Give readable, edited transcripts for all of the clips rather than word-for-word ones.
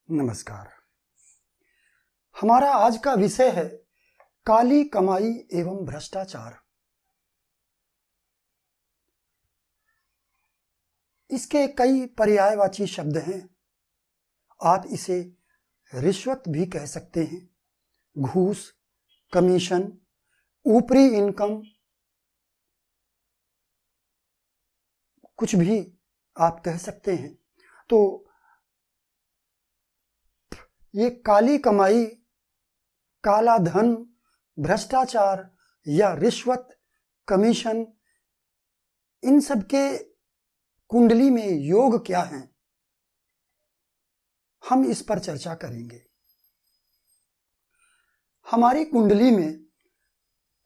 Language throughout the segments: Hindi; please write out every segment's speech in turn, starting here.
नमस्कार। हमारा आज का विषय है काली कमाई एवं भ्रष्टाचार। इसके कई पर्यायवाची शब्द हैं। आप इसे रिश्वत भी कह सकते हैं, घूस, कमीशन, ऊपरी इनकम, कुछ भी आप कह सकते हैं। तो ये काली कमाई, काला धन, भ्रष्टाचार या रिश्वत, कमीशन, इन सब के कुंडली में योग क्या हैं, हम इस पर चर्चा करेंगे। हमारी कुंडली में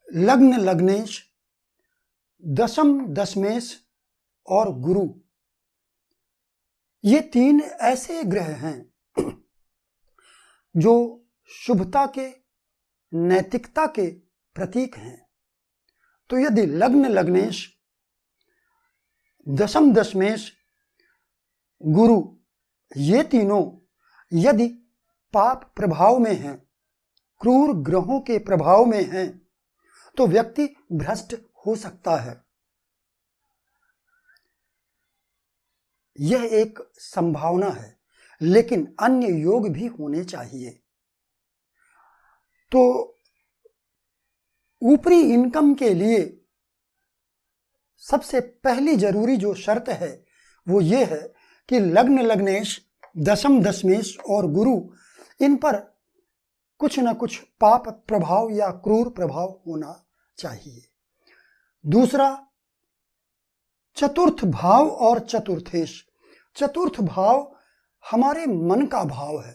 लग्न, लग्नेश, दशम, दशमेश और गुरु, ये तीन ऐसे ग्रह हैं जो शुभता के, नैतिकता के प्रतीक हैं। तो यदि लग्न, लग्नेश, दशम, दशमेश, गुरु, ये तीनों यदि पाप प्रभाव में हैं, क्रूर ग्रहों के प्रभाव में हैं, तो व्यक्ति भ्रष्ट हो सकता है। यह एक संभावना है, लेकिन अन्य योग भी होने चाहिए। तो ऊपरी इनकम के लिए सबसे पहली जरूरी जो शर्त है वो ये है कि लग्न, लग्नेश, दशम, दशमेश और गुरु, इन पर कुछ न कुछ पाप प्रभाव या क्रूर प्रभाव होना चाहिए। दूसरा, चतुर्थ भाव और चतुर्थेश। चतुर्थ भाव हमारे मन का भाव है,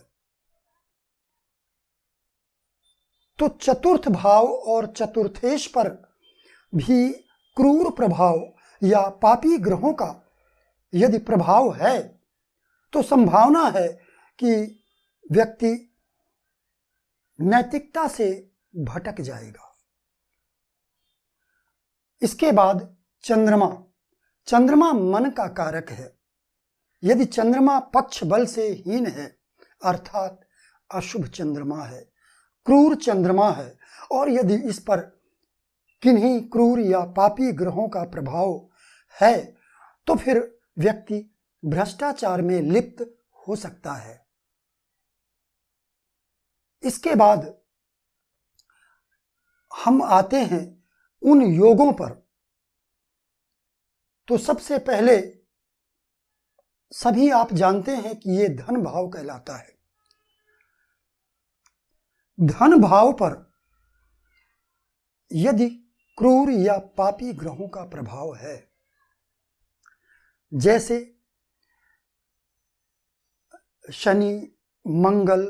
तो चतुर्थ भाव और चतुर्थेश पर भी क्रूर प्रभाव या पापी ग्रहों का यदि प्रभाव है तो संभावना है कि व्यक्ति नैतिकता से भटक जाएगा। इसके बाद चंद्रमा। चंद्रमा मन का कारक है। यदि चंद्रमा पक्ष बल से हीन है, अर्थात अशुभ चंद्रमा है, क्रूर चंद्रमा है, और यदि इस पर किन्हीं क्रूर या पापी ग्रहों का प्रभाव है तो फिर व्यक्ति भ्रष्टाचार में लिप्त हो सकता है। इसके बाद हम आते हैं उन योगों पर। तो सबसे पहले सभी आप जानते हैं कि ये धन भाव कहलाता है। धन भाव पर यदि क्रूर या पापी ग्रहों का प्रभाव है, जैसे शनि, मंगल,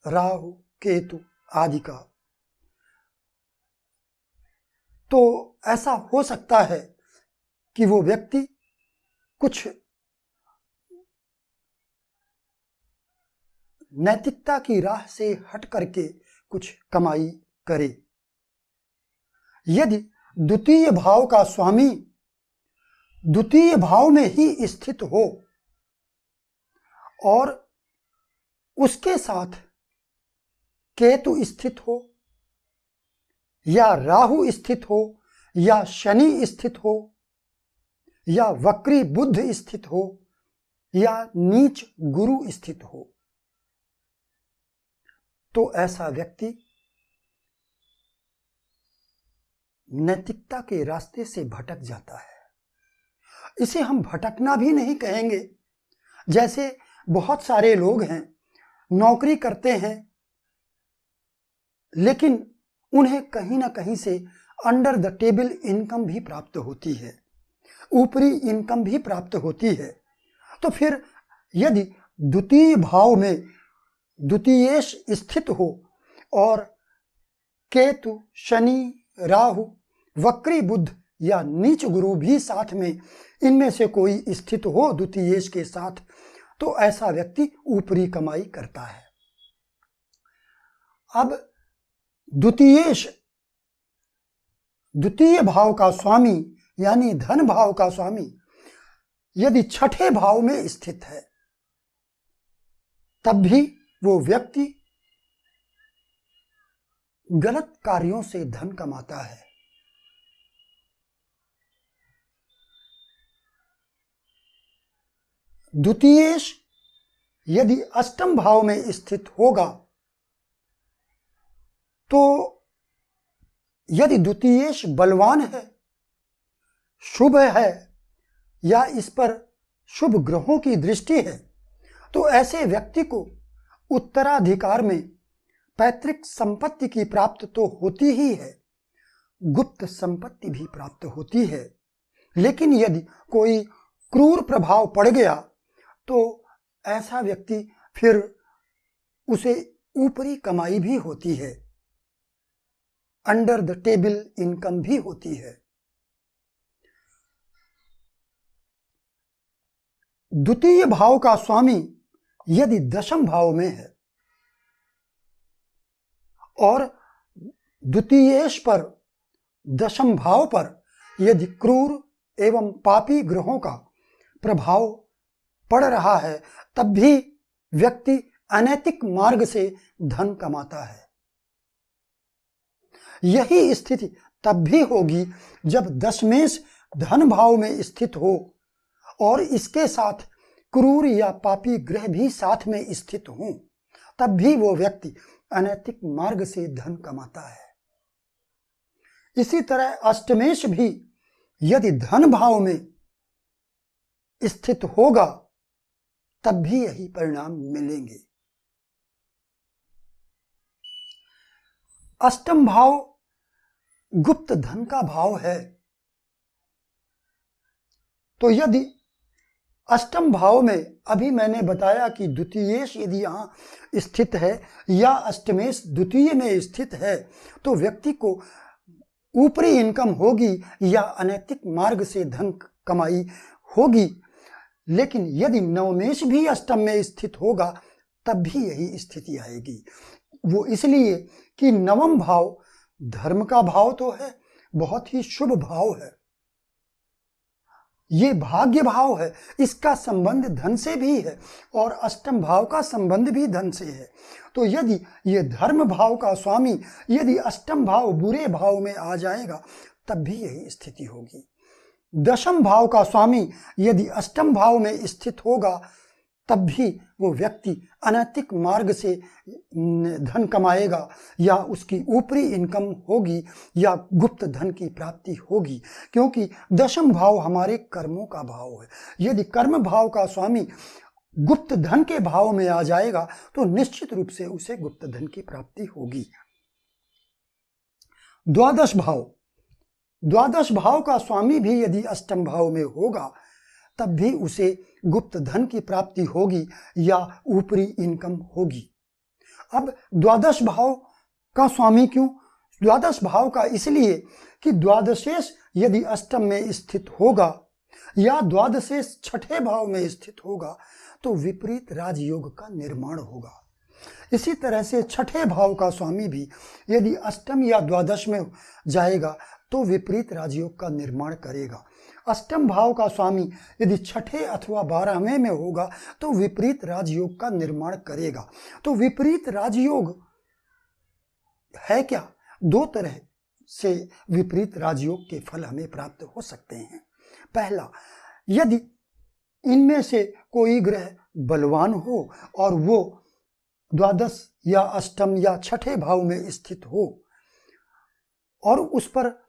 राहु, केतु आदि का, तो ऐसा हो सकता है कि वो व्यक्ति कुछ नैतिकता की राह से हट करके कुछ कमाई करे। यदि द्वितीय भाव का स्वामी द्वितीय भाव में ही स्थित हो और उसके साथ केतु स्थित हो या राहु स्थित हो या शनि स्थित हो या वक्री बुध स्थित हो या नीच गुरु स्थित हो, तो ऐसा व्यक्ति नैतिकता के रास्ते से भटक जाता है। इसे हम भटकना भी नहीं कहेंगे। जैसे बहुत सारे लोग हैं, नौकरी करते हैं, लेकिन उन्हें कहीं ना कहीं से अंडर द टेबल इनकम भी प्राप्त होती है, ऊपरी इनकम भी प्राप्त होती है। तो फिर यदि द्वितीय भाव में द्वितीयेश स्थित हो और केतु, शनि, राहु, वक्री बुध या नीच गुरु भी साथ में, इनमें से कोई स्थित हो द्वितीयेश के साथ, तो ऐसा व्यक्ति ऊपरी कमाई करता है। अब द्वितीयेश, द्वितीय भाव का स्वामी यानी धन भाव का स्वामी यदि छठे भाव में स्थित है, तब भी वो व्यक्ति गलत कार्यों से धन कमाता है। द्वितीयेश यदि अष्टम भाव में स्थित होगा तो यदि द्वितीयेश बलवान है, शुभ है या इस पर शुभ ग्रहों की दृष्टि है तो ऐसे व्यक्ति को उत्तराधिकार में पैतृक संपत्ति की प्राप्त तो होती ही है, गुप्त संपत्ति भी प्राप्त होती है। लेकिन यदि कोई क्रूर प्रभाव पड़ गया तो ऐसा व्यक्ति फिर उसे ऊपरी कमाई भी होती है, अंडर द टेबल इनकम भी होती है। द्वितीय भाव का स्वामी यदि दशम भाव में है और द्वितीयेश पर दशम भाव पर यदि क्रूर एवं पापी ग्रहों का प्रभाव पड़ रहा है तब भी व्यक्ति अनैतिक मार्ग से धन कमाता है। यही स्थिति तब भी होगी जब दशमेश धन भाव में स्थित हो और इसके साथ क्रूर या पापी ग्रह भी साथ में स्थित हों, तब भी वो व्यक्ति अनैतिक मार्ग से धन कमाता है। इसी तरह अष्टमेश भी यदि धन भाव में स्थित होगा तब भी यही परिणाम मिलेंगे। अष्टम भाव गुप्त धन का भाव है, तो यदि अष्टम भाव में अभी मैंने बताया कि द्वितीयेश यदि यहां स्थित है या अष्टमेश द्वितीय में स्थित है तो व्यक्ति को ऊपरी इनकम होगी या अनैतिक मार्ग से धन कमाई होगी। लेकिन यदि नवमेश भी अष्टम में स्थित होगा तब भी यही स्थिति आएगी। वो इसलिए कि नवम भाव धर्म का भाव तो है, बहुत ही शुभ भाव है, ये भाग्य भाव है, इसका संबंध धन से भी है और अष्टम भाव का संबंध भी धन से है। तो यदि ये धर्म भाव का स्वामी यदि अष्टम भाव बुरे भाव में आ जाएगा तब भी यही स्थिति होगी। दशम भाव का स्वामी यदि अष्टम भाव में स्थित होगा तब भी वो व्यक्ति अनैतिक मार्ग से धन कमाएगा या उसकी ऊपरी इनकम होगी या गुप्त धन की प्राप्ति होगी, क्योंकि दशम भाव हमारे कर्मों का भाव है। यदि कर्म भाव का स्वामी गुप्त धन के भाव में आ जाएगा तो निश्चित रूप से उसे गुप्त धन की प्राप्ति होगी। द्वादश भाव का स्वामी भी यदि अष्टम भाव में होगा तब भी उसे गुप्त धन की प्राप्ति होगी या ऊपरी इनकम होगी। अब द्वादश भाव का स्वामी क्यों? द्वादश भाव का इसलिए कि द्वादशेश यदि अष्टम में स्थित होगा या द्वादशेश छठे भाव में स्थित होगा तो विपरीत राजयोग का निर्माण होगा। इसी तरह से छठे भाव का स्वामी भी यदि अष्टम या द्वादश में जाएगा तो विपरीत राजयोग का निर्माण करेगा। अष्टम भाव का स्वामी यदि छठे अथवा 12वें में होगा तो विपरीत राजयोग का निर्माण करेगा। तो विपरीत राजयोग है क्या? दो तरह से विपरीत राजयोग के फल हमें प्राप्त हो सकते हैं। पहला, यदि इनमें से कोई ग्रह बलवान हो और वो द्वादश या अष्टम या छठे भाव में स्थित हो और उस पर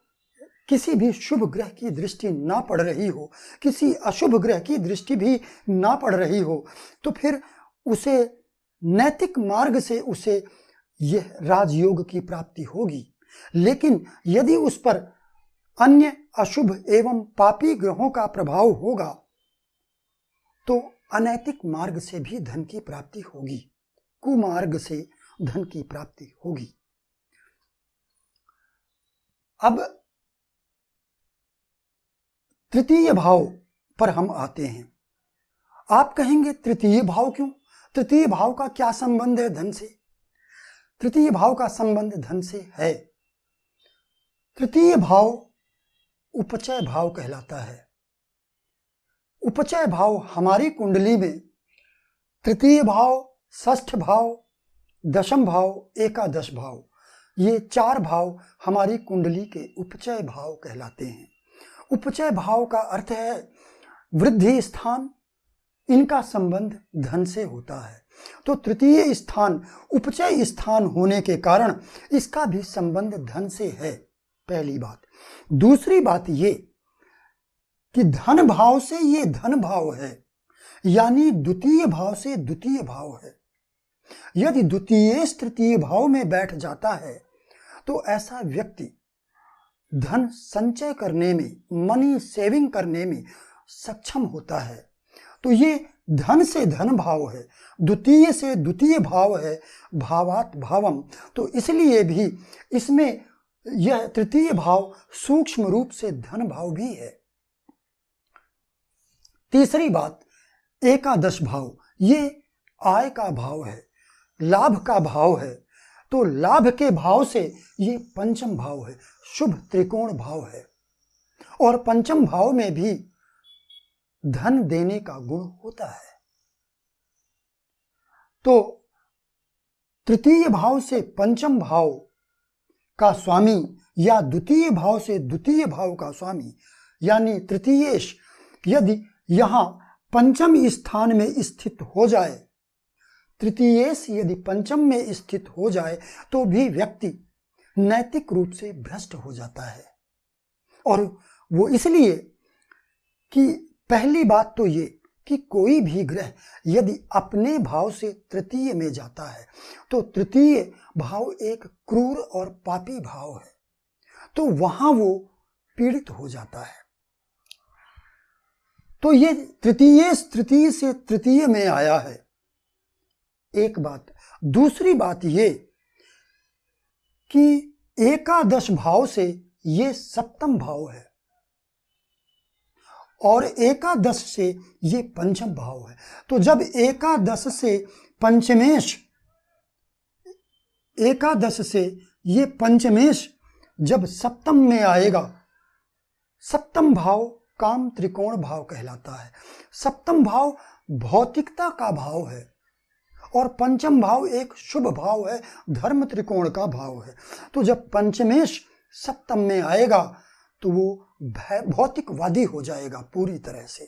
किसी भी शुभ ग्रह की दृष्टि ना पड़ रही हो, किसी अशुभ ग्रह की दृष्टि भी ना पड़ रही हो, तो फिर उसे नैतिक मार्ग से उसे यह राजयोग की प्राप्ति होगी। लेकिन यदि उस पर अन्य अशुभ एवं पापी ग्रहों का प्रभाव होगा तो अनैतिक मार्ग से भी धन की प्राप्ति होगी, कुमार्ग से धन की प्राप्ति होगी। अब तृतीय भाव पर हम आते हैं। आप कहेंगे तृतीय भाव क्यों? तृतीय भाव का क्या संबंध है धन से? तृतीय भाव का संबंध धन से है। तृतीय भाव उपचय भाव कहलाता है। उपचय भाव हमारी कुंडली में तृतीय भाव षष्ठ भाव, दशम भाव, एकादश भाव, ये 4 भाव हमारी कुंडली के उपचय भाव कहलाते हैं। उपचय भाव का अर्थ है वृद्धि स्थान, इनका संबंध धन से होता है। तो तृतीय स्थान उपचय स्थान होने के कारण इसका भी संबंध धन से है, पहली बात। दूसरी बात ये कि धन भाव से ये धन भाव है, यानी द्वितीय भाव से द्वितीय भाव है। यदि द्वितीय तृतीय भाव में बैठ जाता है तो ऐसा व्यक्ति धन संचय करने में, मनी सेविंग करने में सक्षम होता है। तो ये धन से धन भाव है, द्वितीय से द्वितीय भाव है, भावात भावम। तो इसलिए भी इसमें यह तृतीय भाव सूक्ष्म रूप से धन भाव भी है। तीसरी बात, एकादश भाव, ये आय का भाव है, लाभ का भाव है। तो लाभ के भाव से ये पंचम भाव है, शुभ त्रिकोण भाव है। और पंचम भाव में भी धन देने का गुण होता है। तो तृतीय भाव से पंचम भाव का स्वामी या द्वितीय भाव से द्वितीय भाव का स्वामी यानी तृतीयेश यदि यहां पंचम स्थान में स्थित हो जाए, तृतीयेश यदि पंचम में स्थित हो जाए तो भी व्यक्ति नैतिक रूप से भ्रष्ट हो जाता है। और वो इसलिए कि पहली बात तो ये कि कोई भी ग्रह यदि अपने भाव से तृतीय में जाता है तो तृतीय भाव एक क्रूर और पापी भाव है, तो वहां वो पीड़ित हो जाता है। तो ये तृतीय से तृतीय में आया है, एक बात। दूसरी बात ये कि एकादश भाव से ये सप्तम भाव है और एकादश से ये पंचम भाव है। तो जब एकादश से पंचमेश, एकादश से ये पंचमेश जब सप्तम में आएगा, सप्तम भाव काम त्रिकोण भाव कहलाता है। सप्तम भाव भौतिकता का भाव है और पंचम भाव एक शुभ भाव है, धर्म त्रिकोण का भाव है। तो जब पंचमेश सप्तम में आएगा तो वो भौतिकवादी हो जाएगा पूरी तरह से,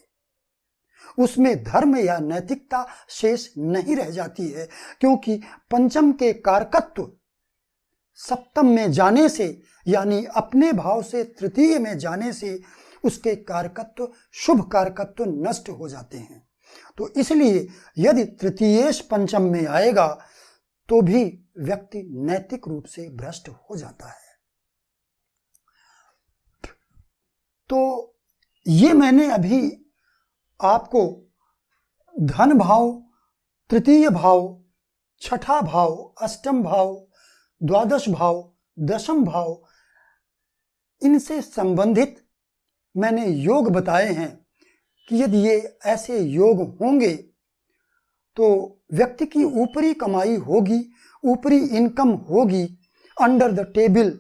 उसमें धर्म या नैतिकता शेष नहीं रह जाती है, क्योंकि पंचम के कारकत्व सप्तम में जाने से यानी अपने भाव से तृतीय में जाने से उसके कारकत्व, शुभ कारकत्व नष्ट हो जाते हैं। तो इसलिए यदि तृतीयेश पंचम में आएगा तो भी व्यक्ति नैतिक रूप से भ्रष्ट हो जाता है। तो ये मैंने अभी आपको धन भाव, तृतीय भाव, छठा भाव, अष्टम भाव, द्वादश भाव, दशम भाव, इनसे संबंधित मैंने योग बताए हैं कि यदि ये ऐसे योग होंगे तो व्यक्ति की ऊपरी कमाई होगी, ऊपरी इनकम होगी, अंडर द टेबल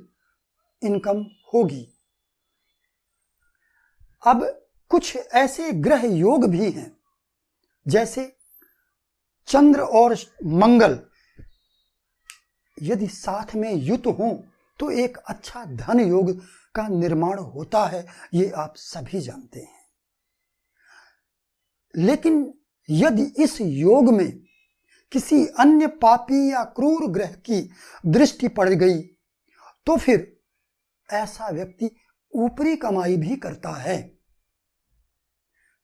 इनकम होगी। अब कुछ ऐसे ग्रह योग भी हैं जैसे चंद्र और मंगल यदि साथ में युत हों तो एक अच्छा धन योग का निर्माण होता है, ये आप सभी जानते हैं। लेकिन यदि इस योग में किसी अन्य पापी या क्रूर ग्रह की दृष्टि पड़ गई तो फिर ऐसा व्यक्ति ऊपरी कमाई भी करता है।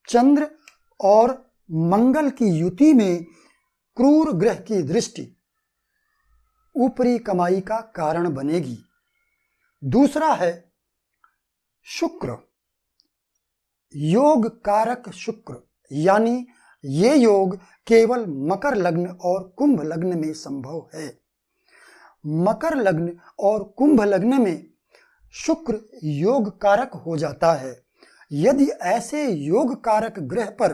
चंद्र और मंगल की युति में क्रूर ग्रह की दृष्टि ऊपरी कमाई का कारण बनेगी। दूसरा है शुक्र, योग कारक शुक्र, यानी ये योग केवल मकर लग्न और कुंभ लग्न में संभव है। मकर लग्न और कुंभ लग्न में शुक्र योग कारक हो जाता है। यदि ऐसे योग कारक ग्रह पर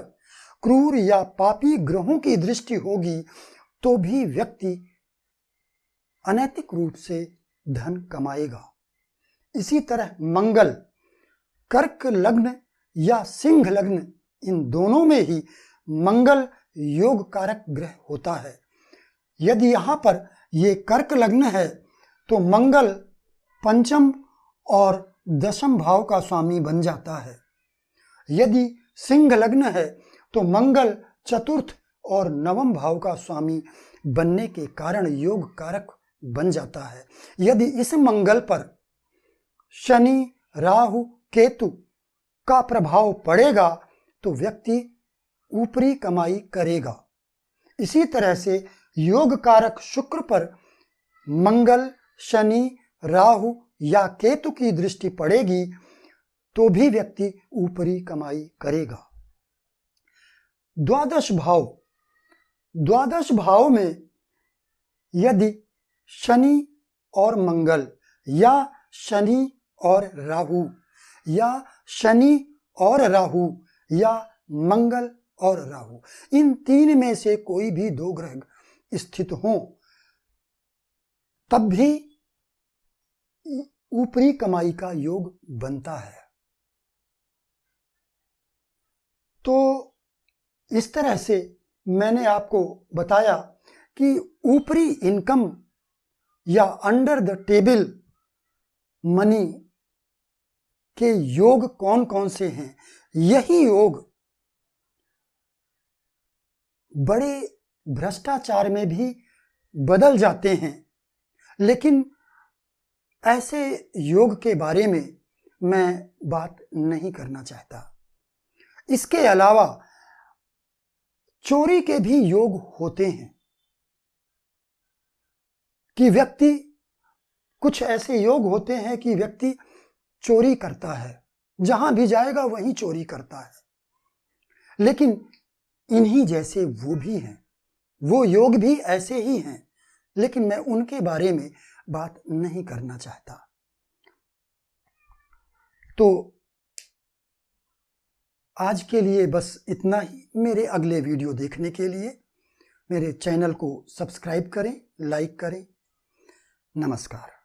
क्रूर या पापी ग्रहों की दृष्टि होगी तो भी व्यक्ति अनैतिक रूप से धन कमाएगा। इसी तरह मंगल कर्क लग्न या सिंह लग्न, इन दोनों में ही मंगल योग कारक ग्रह होता है। यदि यहाँ पर ये कर्क लग्न है तो मंगल पंचम और दशम भाव का स्वामी बन जाता है। यदि सिंह लग्न है तो मंगल चतुर्थ और नवम भाव का स्वामी बनने के कारण योग कारक बन जाता है। यदि इस मंगल पर शनि राहु केतु का प्रभाव पड़ेगा तो व्यक्ति ऊपरी कमाई करेगा। इसी तरह से योग कारक शुक्र पर मंगल शनि राहु या केतु की दृष्टि पड़ेगी तो भी व्यक्ति ऊपरी कमाई करेगा। द्वादश भाव में यदि शनि और मंगल या शनि और राहु या शनि और राहु या मंगल और राहु, इन तीन में से कोई भी दो ग्रह स्थित हों तब भी ऊपरी कमाई का योग बनता है। तो इस तरह से मैंने आपको बताया कि ऊपरी इनकम या अंडर द टेबल मनी के योग कौन कौन से हैं। यही योग बड़े भ्रष्टाचार में भी बदल जाते हैं, लेकिन ऐसे योग के बारे में मैं बात नहीं करना चाहता। इसके अलावा चोरी के भी योग होते हैं कि व्यक्ति, कुछ ऐसे योग होते हैं कि व्यक्ति चोरी करता है, जहां भी जाएगा वहीं चोरी करता है, लेकिन इन्हीं जैसे वो भी हैं, वो योग भी ऐसे ही हैं, लेकिन मैं उनके बारे में बात नहीं करना चाहता। तो आज के लिए बस इतना ही। मेरे अगले वीडियो देखने के लिए मेरे चैनल को सब्सक्राइब करें, लाइक करें। नमस्कार।